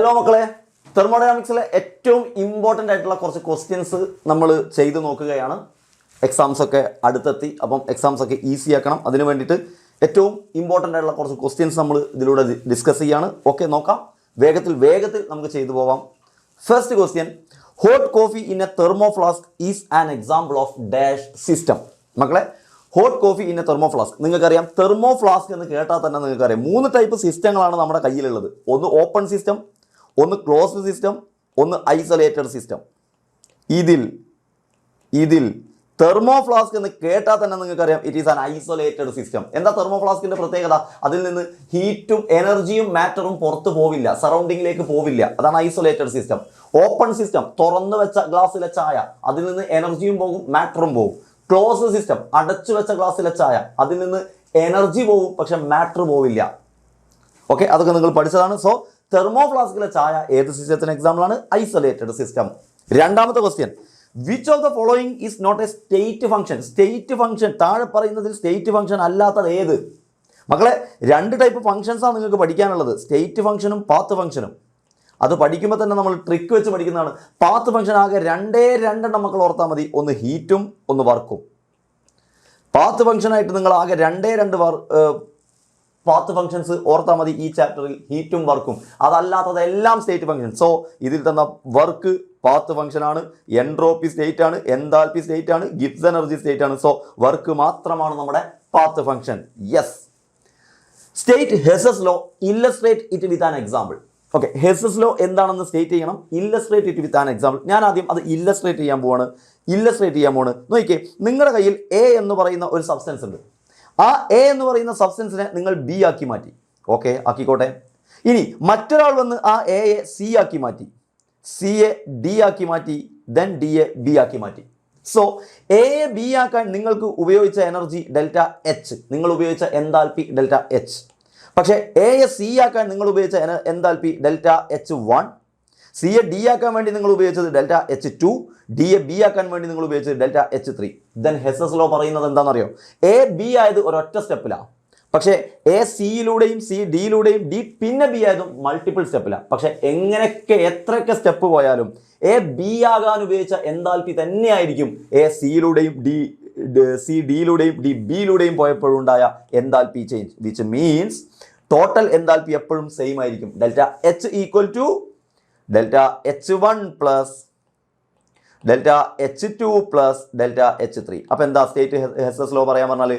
Hello മക്കളെ, തെർമോഡൈനാമിക്സിലെ ഏറ്റവും important ആയിട്ടുള്ള കുറച്ച് ക്വസ്റ്റ്യൻസ് നമ്മൾ ചെയ്ത് നോക്കുകയാണ്. എക്സാംസ് ഒക്കെ അടുത്തെത്തി, അപ്പം എക്സാംസ് ഒക്കെ ഈസി ആക്കണം. അതിന് വേണ്ടിയിട്ട് ഏറ്റവും ഇമ്പോർട്ടൻ്റ് ആയിട്ടുള്ള കുറച്ച് ക്വസ്റ്റ്യൻസ് നമ്മൾ ഇതിലൂടെ ഡിസ്കസ് ചെയ്യാണ്. ഓക്കെ, നോക്കാം. വേഗത്തിൽ നമുക്ക് ചെയ്തു പോവാം. First question, hot coffee in a thermo flask is an example of dash system. മക്കളെ, hot coffee in a thermo flask, നിങ്ങൾക്കറിയാം തെർമോ ഫ്ലാസ്ക് എന്ന് കേട്ടാൽ തന്നെ നിങ്ങൾക്കറിയാം 3 ടൈപ്പ് സിസ്റ്റങ്ങളാണ് നമ്മുടെ കയ്യിലുള്ളത്. ഒന്ന് ഓപ്പൺ സിസ്റ്റം, ഒന്ന് ക്ലോസ്ഡ് സിസ്റ്റം, ഒന്ന് ഐസൊലേറ്റഡ് സിസ്റ്റം. ഇതിൽ തെർമോ ഫ്ലാസ്ക് എന്ന് കേട്ടാൽ തന്നെ നിങ്ങൾക്കറിയാം it is an isolated system. എന്താ തെർമോ ഫ്ലാസ്കിന്റെ പ്രത്യേകത? അതിൽ നിന്ന് ഹീറ്റും എനർജിയും മാറ്ററും പുറത്തു പോവില്ല, സറൗണ്ടിങ്ങിലേക്ക് പോവില്ല. അതാണ് ഐസൊലേറ്റഡ് സിസ്റ്റം. ഓപ്പൺ സിസ്റ്റം, തുറന്നു വെച്ച ഗ്ലാസ്സിലെ ചായ, അതിൽ നിന്ന് എനർജിയും പോകും മാറ്ററും പോകും. ക്ലോസ്ഡ് സിസ്റ്റം, അടച്ചു വെച്ച ഗ്ലാസ്സിലെ ചായ, അതിൽ നിന്ന് എനർജി പോകും പക്ഷെ മാറ്റർ പോവില്ല. ഓക്കെ, അതൊക്കെ നിങ്ങൾ പഠിച്ചതാണ്. സോ തെർമോ ഫ്ലാസ്കിലെ ചായ ഏത് സിസ്റ്റത്തിന് എക്സാമ്പിൾ ആണ്? Isolated system. രണ്ടാമത്തെ question, which of the following is not a state function? State function, താഴെ പറയുന്നതിൽ സ്റ്റേറ്റ് ഫംഗ്ഷൻ അല്ലാത്തത് ഏത്? മക്കളെ, 2 ടൈപ്പ് ഫംഗ്ഷൻസാണ് നിങ്ങൾക്ക് പഠിക്കാനുള്ളത്, സ്റ്റേറ്റ് ഫംഗ്ഷനും പാത്ത് ഫംഗ്ഷനും. അത് പഠിക്കുമ്പോൾ തന്നെ നമ്മൾ ട്രിക്ക് വെച്ച് പഠിക്കുന്നതാണ്. പാത്ത് ഫംഗ്ഷൻ ആകെ 2 മക്കൾ ഓർത്താൽ മതി, ഒന്ന് ഹീറ്റും ഒന്ന് വർക്കും. പാത്ത് ഫംഗ്ഷനായിട്ട് നിങ്ങൾ ആകെ 2 പാത്ത് ഫംഗ്ഷൻസ് ഓർത്താൽ മതി ഈ ചാപ്റ്ററിൽ, ഹീറ്റും വർക്കും. അതല്ലാത്തതെല്ലാം സ്റ്റേറ്റ് ഫംഗ്ഷൻ. സോ ഇതിൽ തന്ന വർക്ക് പാത്ത് ഫംഗ്ഷൻ ആണ്, എൻട്രോപ്പി സ്റ്റേറ്റ് ആണ്, എൻതാൽപ്പി സ്റ്റേറ്റ് ആണ്, ഗിബ്സ് എനർജി സ്റ്റേറ്റ് ആണ്. സോ വർക്ക് മാത്രമാണ് നമ്മുടെ path function. Yes. State Hess's law, illustrate it with an example. Okay, Hess's law എന്താണെന്ന് സ്റ്റേറ്റ് ചെയ്യണം, illustrate it with an example. ഞാൻ ആദ്യം അത് ഇല്ലസ്ട്രേറ്റ് ചെയ്യാൻ പോവാണ്. നോക്കിക്കേ, നിങ്ങളുടെ കയ്യിൽ എ എന്ന് പറയുന്ന ഒരു സബ്സ്റ്റൻസ് ഉണ്ട്. ആ എ എന്ന് പറയുന്ന സബ്സ്റ്റൻസിനെ നിങ്ങൾ ബി ആക്കി മാറ്റി. ഓക്കെ, ആക്കിക്കോട്ടെ. ഇനി മറ്റൊരാൾ വന്ന് ആ എയെ സി ആക്കി മാറ്റി, സിയെ ഡി ആക്കി മാറ്റി, ദെൻ ഡിയെ ബി ആക്കി മാറ്റി. സോ എയെ ബി ആക്കാൻ നിങ്ങൾക്ക് ഉപയോഗിച്ച എനർജി ഡെൽറ്റ എച്ച്, നിങ്ങൾ ഉപയോഗിച്ച എൻതാൽപ്പി ഡെൽറ്റ എച്ച്. പക്ഷേ എയെ സി ആക്കാൻ നിങ്ങൾ ഉപയോഗിച്ച എൻതാൽപ്പി ഡെൽറ്റ എച്ച് 1, സിയെ ഡി ആക്കാൻ വേണ്ടി നിങ്ങൾ ഉപയോഗിച്ചത് ഡെൽറ്റ എച്ച് 2, ഡിയെ ബി ആക്കാൻ വേണ്ടി നിങ്ങൾ ഉപയോഗിച്ചത് delta H 3. Then Hess's law പറയുന്നത് എന്താണെന്നറിയോ? എ ബി ആയത് ഒരൊറ്റ സ്റ്റെപ്പിലാണ്, പക്ഷേ എ സിയിലൂടെയും സി ഡിയിലൂടെയും ഡി പിന്നെ ബി ആയതും മൾട്ടിപ്പിൾ സ്റ്റെപ്പിലാണ്. പക്ഷേ എത്രയൊക്കെ സ്റ്റെപ്പ് പോയാലും എ ബി ആകാൻ ഉപയോഗിച്ച എൻതാൽപ്പി തന്നെയായിരിക്കും എ സിയിലൂടെയും സി ഡിയിലൂടെയും ഡി ബിയിലൂടെയും പോയപ്പോഴുണ്ടായ enthalpy change. Which means total enthalpy എപ്പോഴും സെയിം ആയിരിക്കും. Delta h equal to delta h 1 plus delta h 2 plus delta H 3. അപ്പം എന്താ സ്റ്റേറ്റ് ഹെസസ് ലോ പറയാൻ പറഞ്ഞാൽ,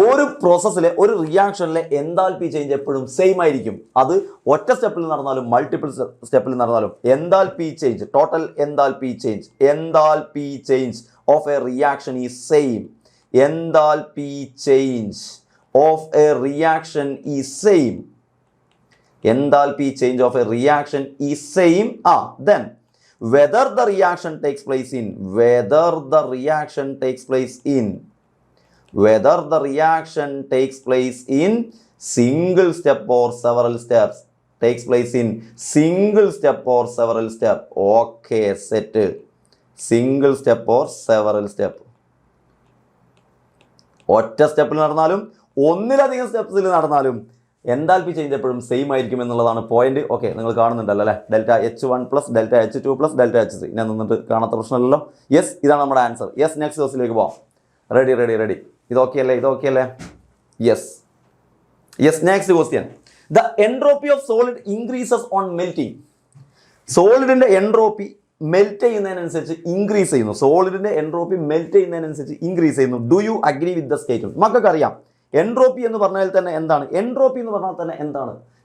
ഒരു പ്രോസസ്സിലെ ഒരു റിയാക്ഷനിലെ എൻതാൽപ്പി ചേഞ്ച് എപ്പോഴും സെയിം ആയിരിക്കും. അത് ഒറ്റ സ്റ്റെപ്പിൽ നടന്നാലും മൾട്ടിപ്പിൾ സ്റ്റെപ്പിൽ നടന്നാലും enthalpy change, total enthalpy change of a reaction is same. Enthalpy change of a reaction is same. Enthalpy change of a reaction is same. Then whether the reaction takes place in single step or several steps. Okay, set. Single step or several step. ഒറ്റ സ്റ്റെപ്പിൽ നടന്നാലും ഒന്നിലധികം സ്റ്റെപ്സിൽ നടന്നാലും enthalpy change എപ്പോഴും same ആയിരിക്കും എന്നുള്ളതാണ് point. Okay, നിങ്ങൾ കാണുന്നുണ്ടല്ലോ അല്ലേ? Delta h 1 plus delta h 2 plus delta H 3. ഞാൻ നിന്നിട്ട് കാണാത്ത പ്രശ്നമല്ലല്ലോ. യെസ്, ഇതാണ് നമ്മുടെ ആൻസർ. യെസ്, നെക്സ്റ്റ് ക്വസ്റ്റിലേക്ക് പോവാം. റെഡി. ഇതൊക്കെ അല്ലേ? Yes. Next question, the entropy of solid increases on melting. സോളിഡിന്റെ എൻട്രോപ്പി മെൽറ്റ് ചെയ്യുന്നതിനനുസരിച്ച് ഇൻക്രീസ് ചെയ്യുന്നു. Do you agree with the statement? മക്കൾക്കറിയാം എൻട്രോപ്പി എന്ന് പറഞ്ഞാൽ തന്നെ എന്താണ്?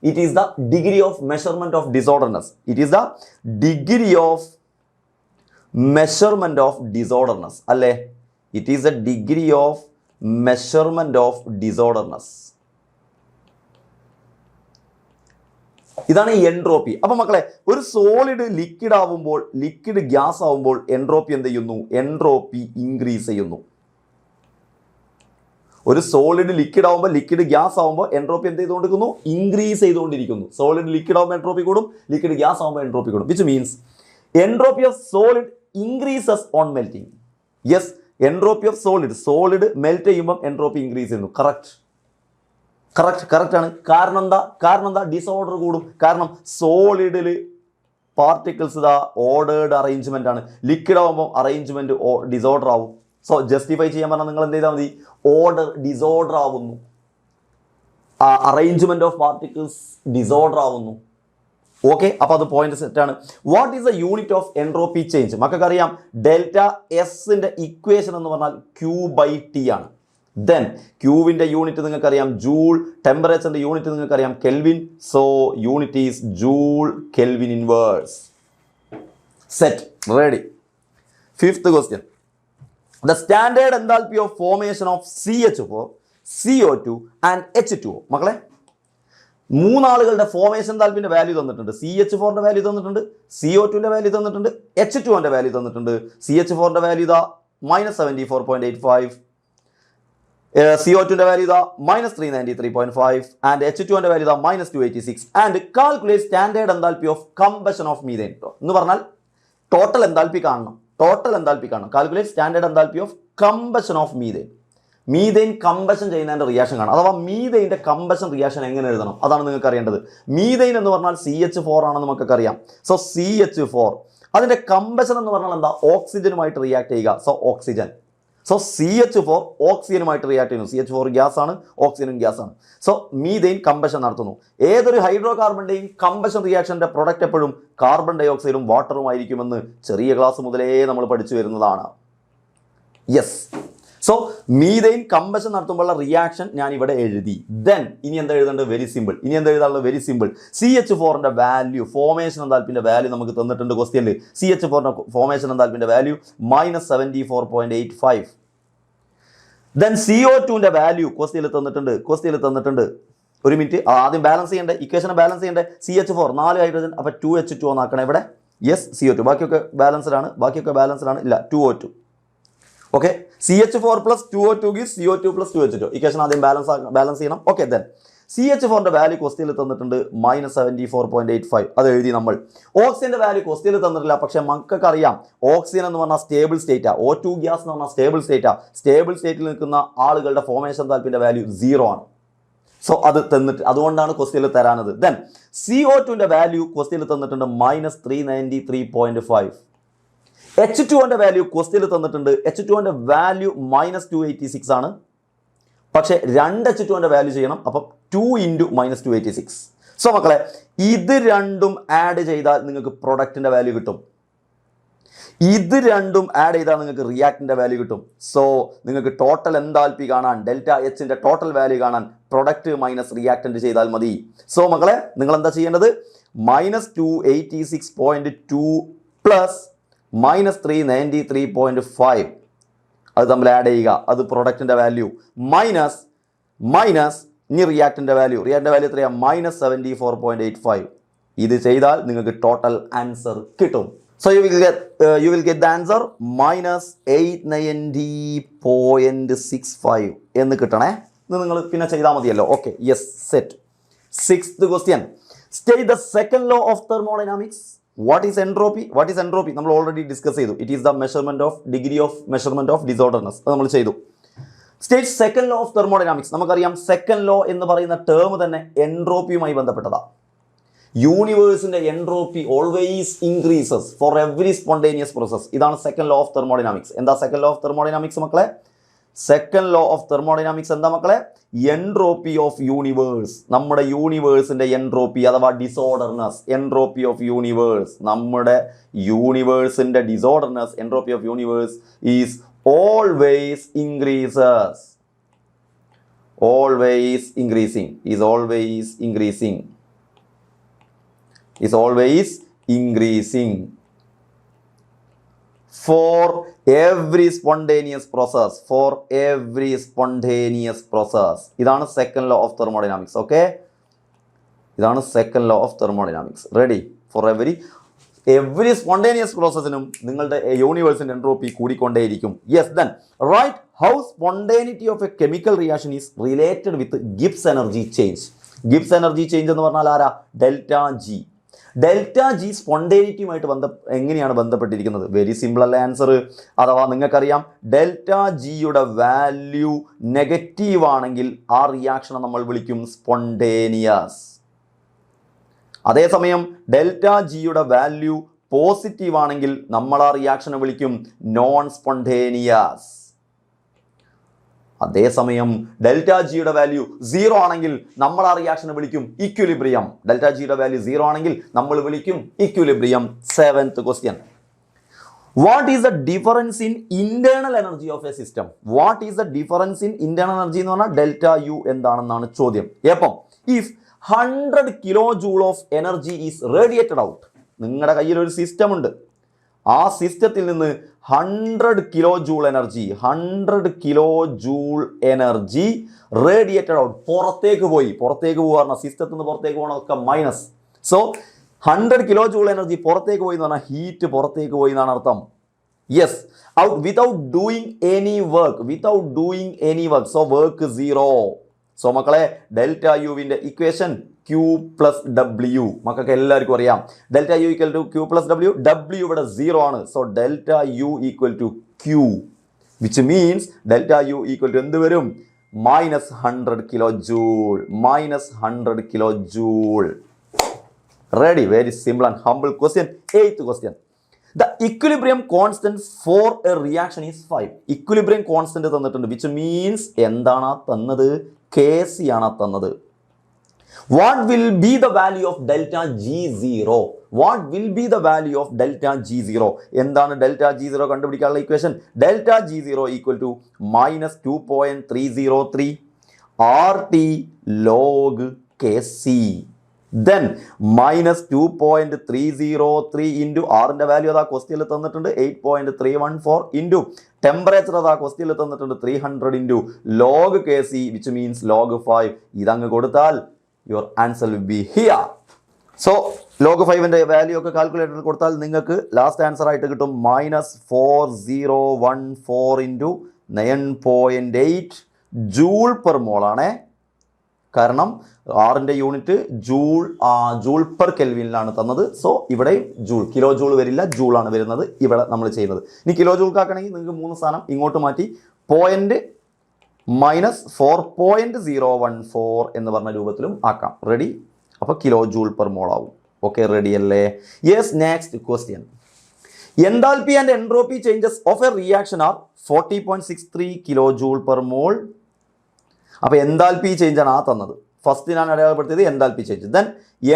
It is the degree of measurement of disorderness. അല്ലേ? It is the degree of measurement of disorderness. ഇതാണ് എൻട്രോപ്പി. അപ്പൊ മക്കളെ, ഒരു സോളിഡ് ലിക്വിഡ് ഗ്യാസ് ആവുമ്പോൾ എൻട്രോപ്പി എന്ത് ചെയ്യുന്നു? എൻട്രോപ്പി ഇൻക്രീസ് ചെയ്യുന്നു. ഒരു സോളിഡ് ലിക്വിഡ് ആവുമ്പോൾ, ലിക്വിഡ് ഗ്യാസ് ആവുമ്പോൾ എൻട്രോപ്പി എന്ത് ചെയ്തുകൊണ്ടിരിക്കുന്നു? ഇൻക്രീസ് ചെയ്തുകൊണ്ടിരിക്കുന്നു. സോളിഡ് ലിക്വിഡ് ആവുമ്പോൾ എൻട്രോപ്പി കൂടും, ലിക്വിഡ് ഗ്യാസ് ആവുമ്പോൾ എൻട്രോപ്പി കൂടും. Which means entropy of solid increases on melting. Yes, entropy of solid melt ചെയ്യുമ്പോൾ എൻട്രോപ്പി ഇൻക്രീസ് ചെയ്യുന്നു. കറക്റ്റ്. കറക്റ്റ് ആണ്. കാരണം എന്താ ഡിസോർഡർ കൂടും. കാരണം സോളിഡിൽ പാർട്ടിക്കിൾസ് ഇതാ ഓർഡേർഡ് അറേഞ്ച്മെന്റ് ആണ്. ലിക്വിഡ് ആകുമ്പോൾ അറേഞ്ച്മെന്റ് ഡിസോർഡർ ആവും. സോ ജസ്റ്റിഫൈ ചെയ്യാൻ പറഞ്ഞാൽ നിങ്ങൾ എന്ത് ചെയ്താൽ മതി, ഓർഡർ ഡിസോർഡർ ആവുന്നു, അറേഞ്ച്മെന്റ് ഓഫ് പാർട്ടിക്കിൾസ് ഡിസോർഡർ ആവുന്നു. ഓക്കെ, അപ്പോൾ അത് പോയിന്റ് സെറ്റാണ്. What is the unit of entropy change? മക്കൾക്കറിയാം ഡെൽറ്റ എസിന്റെ ഇക്വേഷൻ എന്ന് പറഞ്ഞാൽ Q/T ആണ്. ദെൻ ക്യൂവിൻ്റെ യൂണിറ്റ് നിങ്ങൾക്കറിയാം ജൂൾ, ടെമ്പറേച്ചറിൻ്റെ യൂണിറ്റ് നിങ്ങൾക്കറിയാം kelvin. So unit is joule kelvin inverse. Set, ready. Fifth question, the standard enthalpy of formation of CH4, CO2 and H2O. മക്കളെ, മൂന്നാളുകളുടെ ഫോർമേഷൻ താൽപ്പിൻ്റെ വാല്യൂ തന്നിട്ടുണ്ട്. CH4ൻ്റെ വാല്യൂ തന്നിട്ടുണ്ട്, CO2ൻ്റെ വാല്യൂ തന്നിട്ടുണ്ട്, H2Oൻ്റെ വാല്യൂ തന്നിട്ടുണ്ട്. CH4ൻ്റെ വാല്യൂ ഇതാ -74.85, CO2ൻ്റെ വാല്യൂ ഇതാ -393.5 ആൻഡ് H2Oൻ്റെ വാല്യൂ ഇതാ -286. And calculate standard enthalpy of combustion of methane. എന്ന് പറഞ്ഞാൽ ടോട്ടൽ എൻതാൽപ്പി കാണണം. Calculate standard enthalpy of combustion of methane. Methane combustion ചെയ്യുന്നതിൻ്റെ റിയാക്ഷൻ കാണാം. അഥവാ മീഥെയിൻ്റെ കമ്പഷൻ റിയാക്ഷൻ എങ്ങനെ എഴുതണം, അതാണ് നിങ്ങൾക്ക് അറിയേണ്ടത്. മീഥെയിൻ എന്ന് പറഞ്ഞാൽ CH4 ആണെന്ന് നമുക്കൊക്കെ അറിയാം. സോ CH4 അതിൻ്റെ കമ്പഷൻ എന്ന് പറഞ്ഞാൽ എന്താ, ഓക്സിജനുമായിട്ട് റിയാക്ട് ചെയ്യുക. So oxygen. സോ CH4 ഓക്സിജനുമായിട്ട് റിയാക്ട് ചെയ്യുന്നു. CH4 ഗ്യാസ് ആണ്, ഓക്സിജനും ഗ്യാസ് ആണ്. സോ മീഥെയിൻ കമ്പഷൻ നടത്തുന്നു. ഏതൊരു ഹൈഡ്രോ കാർബണിൻ്റെയും കമ്പഷൻ റിയാക്ഷൻ്റെ പ്രൊഡക്റ്റ് എപ്പോഴും കാർബൺ ഡൈ ഓക്സൈഡും വാട്ടറും ആയിരിക്കുമെന്ന് ചെറിയ ക്ലാസ് മുതലേ നമ്മൾ പഠിച്ചു വരുന്നതാണ്. യെസ്. സോ മീഥെയിൻ കമ്പഷൻ നടത്തുമ്പോഴുള്ള റിയാക്ഷൻ ഞാൻ ഇവിടെ എഴുതി. ദെൻ ഇനി എന്താ എഴുതേണ്ടത്, വെരി സിമ്പിൾ. CH4ൻ്റെ വാല്യൂ, ഫോർമേഷൻ എൻതാൽപ്പിൻ്റെ വാല്യൂ നമുക്ക് തന്നിട്ടുണ്ട് ക്വസ്റ്റ്യനിൽ. CH4ൻ്റെ ഫോർമേഷൻ എൻതാൽപ്പിൻ്റെ വാല്യൂ -74.85. ദെൻ CO2ൻ്റെ വാല്യൂ ക്വസ്റ്റ്യനിൽ തന്നിട്ടുണ്ട്. ഒരു മിനിറ്റ്, ആദ്യം ബാലൻസ് ചെയ്യേണ്ടേ, ഇക്വേഷനെ ബാലൻസ് ചെയ്യേണ്ടേ. CH4 4 ഹൈഡ്രജൻ, അപ്പോൾ 2H2O എന്നാക്കണം ഇവിടെ. യെസ്, CO2 ബാക്കിയൊക്കെ ബാലൻസ്ഡ് ആണ്. ഇല്ല, 2O2. Okay, CH4 + 2O2 gives CO2 + 2H2. Equation ആദ്യം ബാലൻസ് ചെയ്യണം. ഓക്കെ, ദെൻ CH4ൻ്റെ വാല്യൂ ക്വസ്റ്റ്യനിൽ തന്നിട്ടുണ്ട് -74.85. അത് എഴുതി നമ്മൾ. ഓക്സിജൻ്റെ വാല്യൂ ക്വസ്റ്റ്യനിൽ തന്നിട്ടില്ല, പക്ഷേ മക്കൾക്ക് അറിയാം ഓക്സിജൻ എന്ന് പറഞ്ഞാൽ സ്റ്റേബിൾ സ്റ്റേറ്റാ, O2 ഗ്യാസ് എന്ന് പറഞ്ഞാൽ സ്റ്റേബിൾ സ്റ്റേറ്റാ. സ്റ്റേബിൾ സ്റ്റേറ്റിൽ നിൽക്കുന്ന ആളുകളുടെ ഫോർമേഷൻ താൽപ്പിൻ്റെ വാല്യൂ 0 ആണ്. സോ അത് തന്നിട്ട്, അതുകൊണ്ടാണ് ക്വസ്റ്റ്യനിൽ തരാനത്. ദെൻ CO2ൻ്റെ വാല്യൂ ക്വസ്റ്റ്യനിൽ തന്നിട്ടുണ്ട് -393.5. H2Oൻ്റെ വാല്യൂ ക്വസ്റ്റ്യനിൽ തന്നിട്ടുണ്ട്. H2Oൻ്റെ വാല്യൂ -286 ആണ്. പക്ഷേ 2 H2Oൻ്റെ വാല്യൂ ചെയ്യണം. അപ്പം 2 × -286. സോ മക്കളെ, ഇത് രണ്ടും ആഡ് ചെയ്താൽ നിങ്ങൾക്ക് പ്രൊഡക്റ്റിൻ്റെ വാല്യൂ കിട്ടും. ഇത് രണ്ടും ആഡ് ചെയ്താൽ നിങ്ങൾക്ക് റിയാക്റ്റിൻ്റെ വാല്യൂ കിട്ടും. സോ നിങ്ങൾക്ക് ടോട്ടൽ എൻതാൽപ്പി കാണാൻ, ഡെൽറ്റ എച്ചിൻ്റെ ടോട്ടൽ വാല്യൂ കാണാൻ പ്രൊഡക്റ്റ് മൈനസ് റിയാക്റ്റൻ്റ് ചെയ്താൽ മതി. സോ മക്കളെ, നിങ്ങൾ എന്താ ചെയ്യേണ്ടത്, -286.2 + -393.5 അത് തമ്മിൽ ആഡ് ചെയ്യുക. അത് പ്രൊഡക്റ്റിൻ്റെ വാല്യൂ മൈനസ് ഇനി റിയാക്റ്റിൻ്റെ വാല്യൂ എത്രയാണ്, -74.85. ഇത് ചെയ്താൽ നിങ്ങൾക്ക് ടോട്ടൽ ആൻസർ കിട്ടും. So you will get the answer -890.65 എന്ന് കിട്ടണേ. ഇത് നിങ്ങൾ പിന്നെ ചെയ്താൽ മതിയല്ലോ. Okay, yes, set. Sixth question, state the second law of thermodynamics. What is entropy? നമ്മൾ ഓൾറെഡി ഡിസ്കസ് ചെയ്തു. It is the degree of measurement of disorderness. അത് നമ്മൾ ചെയ്തു. State second law of thermodynamics. നമുക്കറിയാം സെക്കൻഡ് ലോ എന്ന് പറയുന്ന term തന്നെ എൻട്രോപ്പിയുമായി ബന്ധപ്പെട്ടതാണ്. യൂണിവേഴ്സിന്റെ entropy always increases for every spontaneous process. ഇതാണ് സെക്കൻഡ് ലോ ഓഫ് തെർമോഡൈനാമിക്സ്. എന്താ സെക്കൻഡ് ലോ ഓഫ് തെർമോഡൈനാമിക്സ് മക്കളെ? സെക്കൻഡ് ലോ ഓഫ് തെർമോഡൈനാമിക്സ് എന്താ മക്കളെ? Entropy of universe. നമ്മുടെ യൂണിവേഴ്സിന്റെ എൻട്രോപ്പി അഥവാ ഡിസോർഡർനെസ്. എൻട്രോപ്പി ഓഫ് യൂണിവേഴ്സ്, നമ്മുടെ യൂണിവേഴ്സിന്റെ disorderness, entropy of universe is always increases. Always increasing. Is always increasing. Is always increasing for every spontaneous process. For every spontaneous process. ഇതാണ് second law of thermodynamics. Okay, ഇതാണ് second law of thermodynamics. Ready? For every spontaneous പ്രോസസ്സിനും നിങ്ങളുടെ യൂണിവേഴ്സിൻ്റെ entropy കൂടിക്കൊണ്ടേയിരിക്കും. Yes, then write how spontaneity of a chemical reaction is related with Gibbs energy change. Gibbs energy change എന്ന് പറഞ്ഞാൽ ആരാ? Delta G. Delta G സ്പോണ്ടേനിറ്റിയുമായിട്ട് എങ്ങനെയാണ് ബന്ധപ്പെട്ടിരിക്കുന്നത്? വെരി സിമ്പിൾ അല്ലേ ആൻസർ. അഥവാ നിങ്ങൾക്കറിയാം ഡെൽറ്റ ജിയുടെ വാല്യൂ നെഗറ്റീവ് ആണെങ്കിൽ ആ റിയാക്ഷനെ നമ്മൾ വിളിക്കും സ്പോണ്ടേനിയസ്. അതേസമയം ഡെൽറ്റ ജിയുടെ വാല്യൂ പോസിറ്റീവ് ആണെങ്കിൽ നമ്മൾ ആ റിയാക്ഷനെ വിളിക്കും നോൺ സ്പോണ്ടേനിയസ്. അതേസമയം ഡെൽറ്റ ജിയുടെ വാല്യൂ 0 ആണെങ്കിൽ നമ്മൾ ആ റിയാക്ഷനെ വിളിക്കും ഇക്വിലിബ്രിയം. ഡെൽറ്റ ജിയുടെ വാല്യൂ 0 ആണെങ്കിൽ നമ്മൾ വിളിക്കും equilibrium. 7th question. What is the difference in internal energy of a system? What is the difference in internal energy എന്ന് പറഞ്ഞാൽ ഡെൽറ്റ യു എന്താണെന്നാണ് ചോദ്യം. എപ്പം if 100 kilo joule of energy is radiated out. നിങ്ങളുടെ കയ്യിൽ ഒരു സിസ്റ്റം ഉണ്ട്, ആ സിസ്റ്റത്തിൽ നിന്ന് 100 kilo joule energy radiated out, പുറത്തേക്ക് പോകാറുണ്ട്. സിസ്റ്റത്തിൽ നിന്ന് പുറത്തേക്ക് പോകണമൊക്കെ minus. So 100 kilo joule energy പുറത്തേക്ക് പോയി എന്ന് പറഞ്ഞാൽ ഹീറ്റ് പുറത്തേക്ക് പോയി എന്നാണ് അർത്ഥം. Yes, out without doing any work. So work 0. So മക്കളെ ഡെൽറ്റ യുവിൻ്റെ ഇക്വേഷൻ Q പ്ലസ് W മക്കൾക്ക് എല്ലാവർക്കും അറിയാം. Delta U equal to Q plus W. W ഇവിടെ 0 ആണ്. So delta U equal to Q, which means delta U equal to എന്ത് വരും? -100 kilo joule. Ready? Very simple and humble question. 8th question. The equilibrium constant for a reaction is 5. Equilibrium constant തന്നിട്ടുണ്ട്, which means എന്താണ് തന്നത്? Kc ആണ് തന്നത്. What will be the value of delta G0? എന്താണ് delta G0 കണ്ടുപിടിക്കാനുള്ള equation? Delta G0 equal to -2.303 RT log Kc. Then -2.303 into ആറിൻ്റെ value അതാ ക്വസ്റ്റ്യനിൽ തന്നിട്ടുണ്ട് 8.314 ഇൻറ്റു ടെമ്പറേച്ചർ അതാ ക്വസ്റ്റ്യനിൽ തന്നിട്ടുണ്ട് 300 into log Kc, which means log 5. ഇതങ്ങ് കൊടുത്താൽ your answer will be here. So log 5ന്റെ വാല്യൂ ഒക്കെ കാൽക്കുലേറ്ററിൽ കൊടുത്താൽ നിങ്ങൾക്ക് ലാസ്റ്റ് ആൻസർ ആയിട്ട് കിട്ടും -4014 ഇൻറ്റു 9.8 ജൂൾ പെർ മോൾ ആണേ. കാരണം ആറിൻ്റെ യൂണിറ്റ് ജൂൾ പെർ കെൽവിനിലാണ് തന്നത്. സോ ഇവിടെ കിലോ ജൂൾ വരില്ല, ജൂളാണ് വരുന്നത് ഇവിടെ നമ്മൾ ചെയ്യുന്നത്. ഇനി കിലോ ജൂൾക്കാക്കണമെങ്കിൽ നിങ്ങൾക്ക് 3 സ്ഥാനം ഇങ്ങോട്ട് മാറ്റി -4.014 എന്ന് പറഞ്ഞ രൂപത്തിലും ആക്കാം. റെഡി? അപ്പോൾ കിലോ ജൂൾ പെർ മോൾ ആവും. ഓക്കെ, റെഡി അല്ലേ? Yes. Next question. Enthalpy and entropy changes of a reaction are 40.63 kilo joule per mole. അപ്പോൾ എൻതാൽപ്പി ചേഞ്ച് ആണ് തന്നത്. ഫസ്റ്റ് ഞാൻ അടയാളപ്പെടുത്തിയത് enthalpy change. Then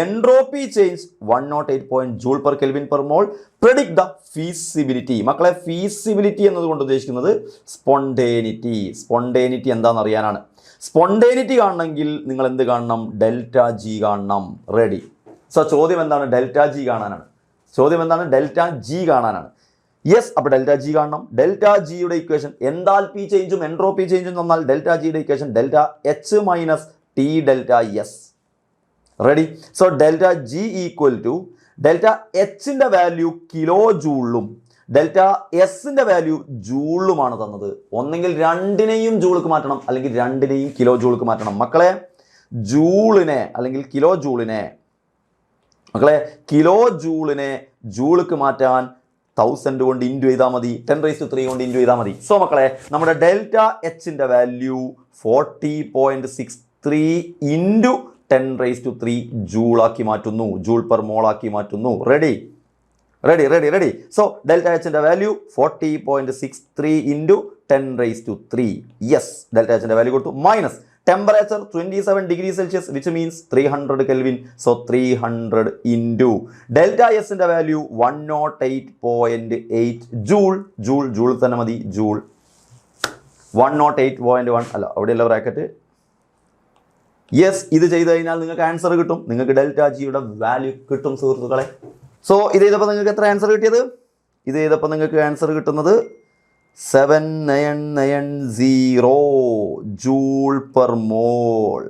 entropy change 108 joule per kelvin per mole. Predict the feasibility. മക്കളെ feasibility എന്നതുകൊണ്ട് ഉദ്ദേശിക്കുന്നത് spontaneity എന്താണെന്ന് അറിയാനാണ്. സ്പോണ്ടേനിറ്റി കാണണമെങ്കിൽ നിങ്ങൾ എന്ത് കാണണം? ഡെൽറ്റ ജി കാണണം. റെഡി? സോ ചോദ്യം എന്താണ്? ഡെൽറ്റ ജി കാണാനാണ്. യെസ്, അപ്പോൾ ഡെൽറ്റ ജി കാണണം. ഡെൽറ്റ ജിയുടെ ഇക്വേഷൻ എൻതാൽപ്പി ചേഞ്ചും എൻട്രോപ്പി ചേഞ്ചും തന്നാൽ ഡെൽറ്റ ജിയുടെ equation delta H minus T delta S. Ready? So delta G equal to delta എച്ചിൻ്റെ വാല്യൂ കിലോ ജൂളിലും ഡെൽറ്റ എസിൻ്റെ വാല്യൂ ജൂളിലുമാണ് തന്നത്. ഒന്നെങ്കിൽ രണ്ടിനെയും ജൂൾക്ക് മാറ്റണം, അല്ലെങ്കിൽ രണ്ടിനെയും കിലോ ജൂൾക്ക് മാറ്റണം. മക്കളെ ജൂളിനെ അല്ലെങ്കിൽ കിലോ ജൂളിനെ ജൂൾക്ക് മാറ്റാൻ 1000 കൊണ്ട് ഇൻറ്റു ചെയ്താൽ മതി, 10³ കൊണ്ട് ഇൻറ്റു ചെയ്താൽ മതി. സോ മക്കളെ നമ്മുടെ ഡെൽറ്റ എച്ചിൻ്റെ വാല്യൂ 40.63 ഇൻറ്റു 10³ ജൂളാക്കി മാറ്റുന്നു, ജൂൾ പെർ മോളാക്കി മാറ്റുന്നു. റെഡി? സോ ഡെൽറ്റ എച്ചിൻ്റെ വാല്യൂ 40.63 ഇൻറ്റു 10³ യെസ്, ഡെൽറ്റ എച്ചിൻ്റെ വാല്യൂ കൊടുത്തു. Minus temperature 27 degree Celsius, which means 300 kelvin. So 300 into delta എസിൻ്റെ വാല്യൂ 108.8 ജൂൾ തന്നെ മതി. ജൂൾ 108.1 അല്ല, അവിടെയല്ല ബ്രാക്കറ്റ്. യെസ്, ഇത് ചെയ്ത് കഴിഞ്ഞാൽ നിങ്ങൾക്ക് ആൻസർ കിട്ടും. നിങ്ങൾക്ക് ഡെൽറ്റ ജിയുടെ വാല്യൂ കിട്ടും സുഹൃത്തുക്കളെ. സോ ഇത് ചെയ്തപ്പോൾ നിങ്ങൾക്ക് എത്ര ആൻസർ കിട്ടിയത്? ഇത് ചെയ്തപ്പോൾ നിങ്ങൾക്ക് ആൻസർ കിട്ടുന്നത് 7990 joule per mall.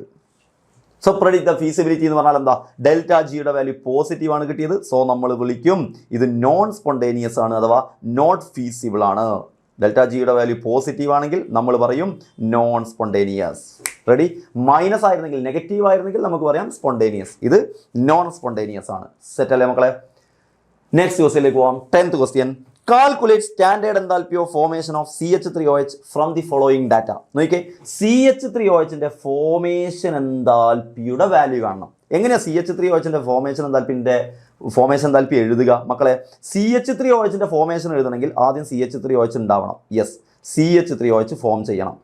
So predict the feasibility എന്ന് പറഞ്ഞാൽ എന്താ? ഡെൽറ്റ ജിയുടെ വാല്യൂ പോസിറ്റീവ് ആണ് കിട്ടിയത്. സോ നമ്മൾ വിളിക്കും ഇത് നോൺ സ്പോണ്ടേനിയസ് ആണ്, അഥവാ നോട്ട് ഫീസിബിൾ ആണ്. ഡെൽറ്റ ജിയുടെ വാല്യൂ പോസിറ്റീവ് ആണെങ്കിൽ നമ്മൾ പറയും നോൺ സ്പോണ്ടേനിയസ്. റെഡി? മൈനസ് ആയിരുന്നെങ്കിൽ, നെഗറ്റീവ് ആയിരുന്നെങ്കിൽ നമുക്ക് പറയാം സ്പോണ്ടേനിയസ്. ഇത് നോൺ സ്പോണ്ടേനിയസ് ആണ്. സെറ്റ് അല്ലേ മക്കളെ? നെക്സ്റ്റ് ക്വസ്റ്റ്യനിലേക്ക് പോവാം. 10th question. Calculate standard enthalpy of formation of CH3OH from the following data. നോക്കിയേ, CH3OHന്റെ ഫോർമേഷൻ എൻതാൽപ്പിയുടെ വാല്യൂ കാണണം. എങ്ങനെയാണ് CH3OHന്റെ ഫോർമേഷൻ എൻതാൽപ്പി എഴുതുക മക്കളെ? CH3OHന്റെ ഫോർമേഷൻ എഴുതണമെങ്കിൽ ആദ്യം CH3OH ഉണ്ടാവണം. യെസ്, CH3OH ഫോം ചെയ്യണം.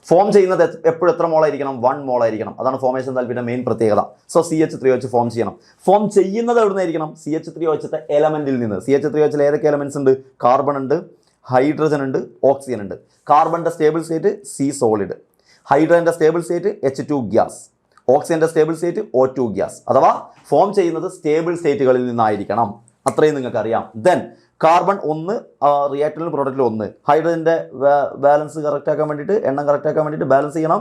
ഫോം ചെയ്യുന്നത് എപ്പോഴും എത്ര മോളായിരിക്കണം? 1 മോളായിരിക്കണം. അതാണ് ഫോർമേഷൻ എൻതാൽപ്പിയുടെ മെയിൻ പ്രത്യേകത. സോ CH3OH ഫോം ചെയ്യണം. ഫോം ചെയ്യുന്നത് എവിടെ നിന്നായിരിക്കണം? CH3OHത്തെ എലമെന്റിൽ നിന്ന്. CH3OHൽ ഏതൊക്കെ എലമെന്റ്സ് ഉണ്ട്? കാർബൺ ഉണ്ട്, ഹൈഡ്രജൻ ഉണ്ട്, ഓക്സിജൻ ഉണ്ട്. കാർബണിന്റെ സ്റ്റേബിൾ സ്റ്റേറ്റ് C സോളിഡ്, ഹൈഡ്രജന്റെ സ്റ്റേബിൾ സ്റ്റേറ്റ് H2 ഗ്യാസ്, ഓക്സിജന്റെ സ്റ്റേബിൾ സ്റ്റേറ്റ് O2 ഗ്യാസ്. അഥവാ ഫോം ചെയ്യുന്നത് സ്റ്റേബിൾ സ്റ്റേറ്റുകളിൽ നിന്നായിരിക്കണം. അത്രയും നിങ്ങൾക്ക് അറിയാം. ദെൻ കാർബൺ 1 റിയാക്ടറിലും പ്രൊഡക്റ്റിലും 1. ഹൈഡ്രജൻ്റെ ബാലൻസ് കറക്റ്റ് ആക്കാൻ വേണ്ടിയിട്ട്, എണ്ണം കറക്റ്റ് ആക്കാൻ വേണ്ടിയിട്ട് ബാലൻസ് ചെയ്യണം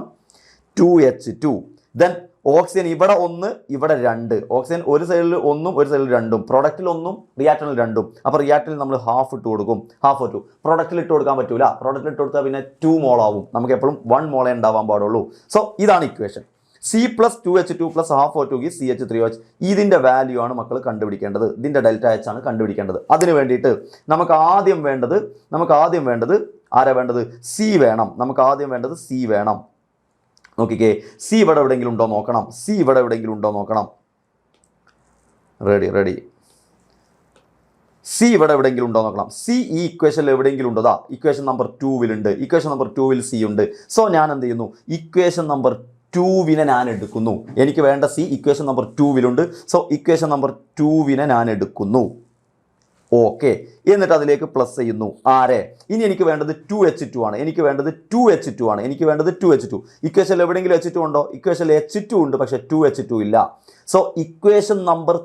2H2. ദെൻ ഓക്സിജൻ ഇവിടെ 1, ഇവിടെ 2. ഓക്സിജൻ ഒരു സൈഡിൽ 1ഉം ഒരു സൈഡിൽ 2ഉം. പ്രൊഡക്റ്റിൽ 1ഉം റിയാക്ടറിൽ 2ഉം. അപ്പോൾ റിയാക്ടറിൽ നമ്മൾ ഹാഫ് ഇട്ട് കൊടുക്കും. ഹാഫ് 2. പ്രൊഡക്റ്റിൽ ഇട്ട് കൊടുക്കാൻ പറ്റൂല. പ്രൊഡക്റ്റിൽ ഇട്ട് കൊടുത്താൽ പിന്നെ 2 മോളാവും. നമുക്ക് എപ്പോഴും 1 മോളേ ഉണ്ടാവാൻ പാടുള്ളൂ. സോ ഇതാണ് equation. C + 2H2 + ½ O2 CH3OH. ഇതിൻ്റെ വാല്യൂ ആണ് മക്കൾ കണ്ടുപിടിക്കേണ്ടത്. ഇതിൻ്റെ ഡെൽറ്റ H ആണ് കണ്ടുപിടിക്കേണ്ടത്. അതിന് വേണ്ടിയിട്ട് നമുക്ക് ആദ്യം വേണ്ടത് ആരാ വേണ്ടത്? C വേണം. നമുക്ക് ആദ്യം വേണ്ടത് C വേണം. നോക്കിക്കേ, C ഇവിടെ എവിടെയെങ്കിലും ഉണ്ടോ നോക്കണം. C ഇവിടെ എവിടെയെങ്കിലും ഉണ്ടോ നോക്കണം. റെഡി. C ഇവിടെ എവിടെയെങ്കിലും ഉണ്ടോ നോക്കണം. C ഈ ഇക്വേഷനിൽ എവിടെയെങ്കിലും ഉണ്ടോ? Equation number 2 equation number 2 C ഉണ്ട്. സോ ഞാൻ എന്ത് ചെയ്യുന്നു? ഇക്വേഷൻ നമ്പർ 2 ഞാൻ എടുക്കുന്നു. എനിക്ക് വേണ്ട C equation number 2 so equation number 2 ഞാൻ എടുക്കുന്നു. ഓക്കെ, എന്നിട്ട് അതിലേക്ക് പ്ലസ് ചെയ്യുന്നു. ആരെ? ഇനി എനിക്ക് വേണ്ടത് 2H2 ആണ്. എനിക്ക് വേണ്ടത് 2H2. ഇക്വേഷനിൽ എവിടെയെങ്കിലും H2 ഉണ്ടോ? ഇക്വേഷനിൽ H2 ഉണ്ട്, പക്ഷേ 2H2 ഇല്ല. സോ ഇക്വേഷൻ നമ്പർ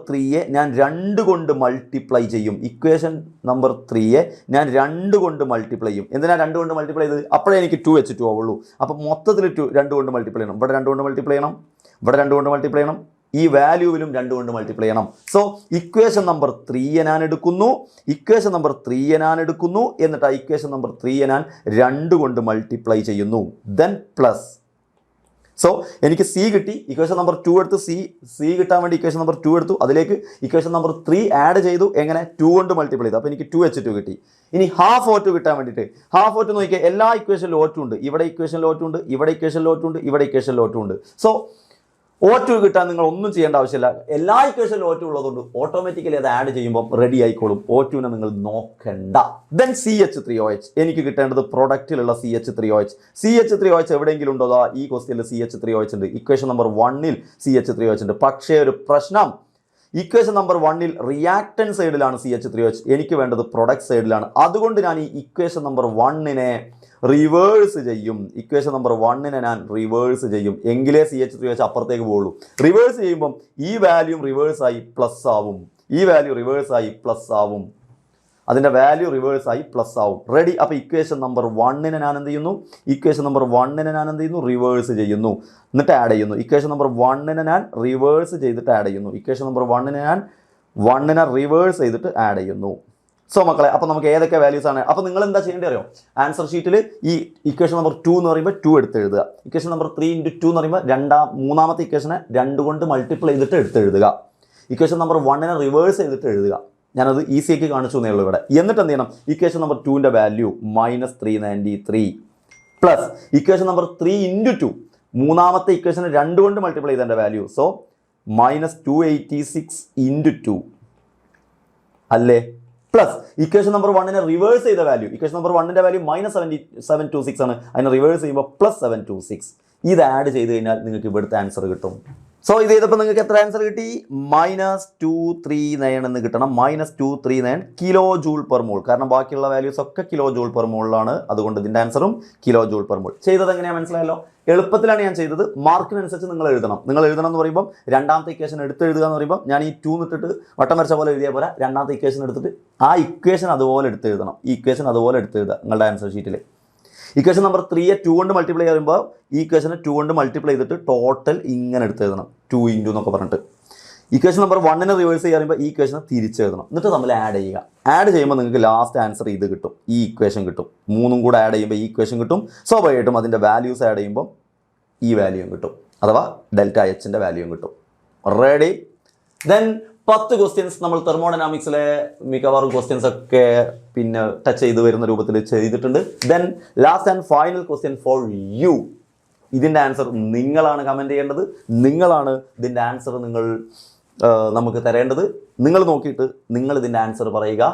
3 ഞാൻ 2 കൊണ്ട് മൾട്ടിപ്ലൈ ചെയ്യും. ഇക്വേഷൻ നമ്പർ 3 ഞാൻ 2 കൊണ്ട് മൾട്ടിപ്ലൈ ചെയ്യും. എന്തിനാ 2 കൊണ്ട് മൾട്ടിപ്ലൈ ചെയ്ത്? അപ്പോഴേ എനിക്ക് 2H2 ആവുള്ളൂ. അപ്പം മൊത്തത്തിൽ 2 കൊണ്ട് മൾട്ടിപ്ലൈ ചെയ്യണം. ഇവിടെ 2 കൊണ്ട് മൾട്ടിപ്ലൈ ചെയ്യണം, ഇവിടെ 2 കൊണ്ട് മൾട്ടിപ്ലൈ ചെയ്യണം, ഈ വാല്യൂവിലും 2 കൊണ്ട് മൾട്ടിപ്ലൈ ചെയ്യണം. സോ ഇക്വേഷൻ നമ്പർ 3 ഞാൻ എടുക്കുന്നു. എന്നിട്ട് ആ ഇക്വേഷൻ നമ്പർ 3 ഞാൻ 2 കൊണ്ട് മൾട്ടിപ്ലൈ ചെയ്യുന്നു. Then plus. സോ എനിക്ക് C കിട്ടി. ഇക്വേഷൻ നമ്പർ 2 എടുത്ത് C കിട്ടാൻ വേണ്ടി ഇക്വേഷൻ നമ്പർ 2 എടുത്തു. അതിലേക്ക് ഇക്വേഷൻ നമ്പർ 3 ആഡ് ചെയ്തു. എങ്ങനെ? 2 കൊണ്ട് മൾട്ടിപ്ലൈ ചെയ്തു. അപ്പോൾ എനിക്ക് 2H2 കിട്ടി. ഇനി ½ O2 കിട്ടാൻ വേണ്ടിയിട്ട് ½ O2 നോക്കിയാൽ എല്ലാ ഇക്വേഷനിലും O2 ഉണ്ട്. ഇവിടെ ഇക്വേഷനിൽ O2 ഉണ്ട്, ഇവിടെ ഇക്വേഷനിൽ O2 ഉണ്ട്, ഇവിടെ ഇക്വേഷനിൽ O2 ഉണ്ട്. സോ O2 കിട്ടാൻ നിങ്ങൾ ഒന്നും ചെയ്യേണ്ട ആവശ്യമില്ല. എല്ലാ ഇക്വേഷനിലും O2 ഉള്ളതുകൊണ്ട് ഓട്ടോമാറ്റിക്കലി അത് ആഡ് ചെയ്യുമ്പോൾ റെഡി ആയിക്കോളും. O2 നിങ്ങൾ നോക്കണ്ട. Then CH3OH. എനിക്ക് കിട്ടേണ്ടത് പ്രൊഡക്റ്റിലുള്ള CH3OH എവിടെയെങ്കിലും ഉണ്ടോ? ഈ ക്വസ്റ്റ്യനിൽ CH3OH ഉണ്ട്. ഇക്വേഷൻ നമ്പർ 1 CH3OH ഉണ്ട്. പക്ഷേ ഒരു പ്രശ്നം, ഇക്വേഷൻ നമ്പർ 1 റിയാക്ടൻ സൈഡിലാണ് CH3OH. എനിക്ക് വേണ്ടത് പ്രൊഡക്റ്റ് സൈഡിലാണ്. അതുകൊണ്ട് ഞാൻ ഈ ഇക്വേഷൻ നമ്പർ 1 റിവേഴ്സ് ചെയ്യും. എങ്കിലേ CH3OH അപ്പുറത്തേക്ക് പോകുള്ളൂ. റിവേഴ്സ് ചെയ്യുമ്പം ഈ വാല്യൂ റിവേഴ്സായി പ്ലസ് ആവും. അതിൻ്റെ വാല്യൂ റിവേഴ്സായി പ്ലസ് ആവും. റെഡി? അപ്പോൾ ഇക്വേഷൻ നമ്പർ 1 ഞാൻ എന്ത് ചെയ്യുന്നു? റിവേഴ്സ് ചെയ്യുന്നു. എന്നിട്ട് ആഡ് ചെയ്യുന്നു. ഇക്വേഷൻ നമ്പർ 1 ഞാൻ റിവേഴ്സ് ചെയ്തിട്ട് ആഡ് ചെയ്യുന്നു. ഇക്വേഷൻ നമ്പർ 1 ഞാൻ റിവേഴ്സ് ചെയ്തിട്ട് ആഡ് ചെയ്യുന്നു. സോ മക്കളെ, അപ്പോൾ നമുക്ക് ഏതൊക്കെ വാല്യൂസ് ആണ്? അപ്പോൾ നിങ്ങൾ എന്താ ചെയ്യേണ്ടത് അറിയോ? ആൻസർ ഷീറ്റിൽ ഈ ഇക്വേഷൻ നമ്പർ 2 എന്ന് പറയുമ്പോൾ 2 എടുത്ത് എഴുതുക. ഇക്വേഷൻ നമ്പർ 3 × 2 എന്ന് പറയുമ്പോൾ മൂന്നാമത്തെ ഇക്വേഷനെ 2 കൊണ്ട് മൾട്ടിപ്ലൈ ചെയ്തിട്ട് എടുത്ത് എഴുതുക. ഇക്വേഷൻ നമ്പർ 1 റിവേഴ്സ് ചെയ്തിട്ട് എഴുതുക. ഞാനത് ഈസിയാക്കി കാണിച്ചു എന്നേ ഉള്ളൂ ഇവിടെ. എന്നിട്ട് എന്ത് ചെയ്യണം? ഇക്വേഷൻ നമ്പർ 2ൻ്റെ വാല്യൂ -393 പ്ലസ് ഇക്വേഷൻ നമ്പർ 3 × 2 മൂന്നാമത്തെ ഇക്വേഷനെ 2 കൊണ്ട് മൾട്ടിപ്ലൈ ചെയ്തതിൻ്റെ വാല്യൂ. സോ -286 × 2 അല്ലേ? പ്ലസ് ഇക്വേഷൻ നമ്പർ 1 റിവേഴ്സ് ചെയ്ത വാല്യൂ. ഇക്വേഷൻ നമ്പർ 1ൻ്റെ വാല്യൂ -726 ആണ്. അതിനെ റിവേഴ്സ് ചെയ്യുമ്പോൾ +726. ഇത് ആഡ് ചെയ്ത് കഴിഞ്ഞാൽ നിങ്ങൾക്ക് ഇവിടുത്തെ ആൻസർ കിട്ടും. സോ ഇത് ചെയ്തപ്പോൾ നിങ്ങൾക്ക് എത്ര ആൻസർ കിട്ടി? -239 എന്ന് കിട്ടണം. -239 കിലോ ജൂൾ പെർ മോൾ. കാരണം ബാക്കിയുള്ള വാല്യൂസ് ഒക്കെ കിലോ ജൂൾ പെർ മോളിലാണ്. അതുകൊണ്ട് ഇതിൻ്റെ ആൻസറും കിലോ ജൂൾ പെർ മോൾ. ചെയ്തത് എങ്ങനെയാണ് മനസ്സിലായല്ലോ? എളുപ്പത്തിലാണ് ഞാൻ ചെയ്തത്. മാർക്കിനനുസരിച്ച് നിങ്ങൾ എഴുതണം എന്ന് പറയുമ്പോൾ രണ്ടാമത്തെ ഇക്വേഷൻ എടുത്ത് എഴുതുക എന്ന് പറയുമ്പോൾ ഞാൻ ഈ 2 ഇട്ടിട്ട് വട്ടം വരച്ച പോലെ എഴുതിയ പോലെ രണ്ടാമത്തെ ഇക്വേഷൻ എടുത്തിട്ട് ആ ഇക്വേഷൻ അതുപോലെ എടുത്ത് എഴുതണം. ഈ ഇക്വേഷൻ അതുപോലെ എടുത്ത് എഴുതുക നിങ്ങളുടെ ആൻസർ ഷീറ്റിൽ. ഇക്വേഷൻ നമ്പർ 3 2 കൊണ്ട് മൾട്ടിപ്ലൈ ചെയ്യുമ്പോൾ ഈ ഇക്വേഷനെ 2 കൊണ്ട് മൾട്ടിപ്ലൈ ചെയ്തിട്ട് ടോട്ടൽ ഇങ്ങനെ എടുത്ത് എഴുതണം. 2 × എന്നൊക്കെ പറഞ്ഞിട്ട് ഇക്വേഷൻ നമ്പർ 1 റിവേഴ്സ് ചെയ്യുമ്പോൾ ഈ ഇക്വേഷനെ തിരിച്ചെഴുതണം, എന്നിട്ട് നമ്മൾ ആഡ് ചെയ്യുക. ആഡ് ചെയ്യുമ്പോൾ നിങ്ങൾക്ക് ലാസ്റ്റ് ആൻസർ ഇത് കിട്ടും, ഈ ഇക്വേഷൻ കിട്ടും. 3 കൂടെ ആഡ് ചെയ്യുമ്പോൾ ഈ ഇക്വേഷൻ കിട്ടും. സ്വാഭാവികമായിട്ടും അതിൻ്റെ വാല്യൂസ് ആഡ് ചെയ്യുമ്പോൾ ഈ വാല്യൂയും കിട്ടും, അഥവാ ഡെൽറ്റ എച്ചിൻ്റെ വാല്യൂയും കിട്ടും. റെഡി? ദെൻ 10 ക്വസ്റ്റ്യൻസ് നമ്മൾ തെർമോഡൈനാമിക്സിലെ മിക്കവാറും ക്വസ്റ്റ്യൻസ് ഒക്കെ പിന്നെ ടച്ച് ചെയ്ത് വരുന്ന രൂപത്തിൽ ചെയ്തിട്ടുണ്ട്. Then last and final question for you. ഇതിൻ്റെ ആൻസർ നിങ്ങളാണ് കമൻറ്റ് ചെയ്യേണ്ടത്, നിങ്ങളാണ് ഇതിൻ്റെ ആൻസർ നമുക്ക് തരേണ്ടത്. നിങ്ങൾ നോക്കിയിട്ട് നിങ്ങൾ ഇതിൻ്റെ ആൻസർ പറയുക.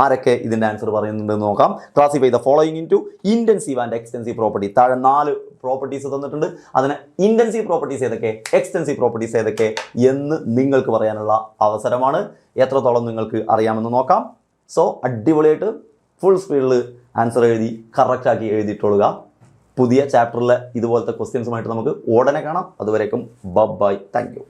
ആരൊക്കെ ഇതിൻ്റെ ആൻസർ പറയുന്നുണ്ടെന്ന് നോക്കാം. Classify the following into intensive and extensive property. താഴെ 4 പ്രോപ്പർട്ടീസ് തന്നിട്ടുണ്ട്. അതിന് ഇൻറ്റൻസീവ് പ്രോപ്പർട്ടീസ് ഏതൊക്കെ, എക്സ്റ്റെൻസീവ് പ്രോപ്പർട്ടീസ് ഏതൊക്കെ എന്ന് നിങ്ങൾക്ക് പറയാനുള്ള അവസരമാണ്. എത്രത്തോളം നിങ്ങൾക്ക് അറിയാമെന്ന് നോക്കാം. സോ അടിപൊളിയായിട്ട് ഫുൾ സ്പീഡിൽ ആൻസർ എഴുതി കറക്റ്റാക്കി എഴുതിയിട്ടുള്ളുക. പുതിയ ചാപ്റ്ററിലെ ഇതുപോലത്തെ ക്വസ്റ്റ്യൻസുമായിട്ട് നമുക്ക് ഉടനെ കാണാം. അതുവരേക്കും ബൈ, താങ്ക് യു.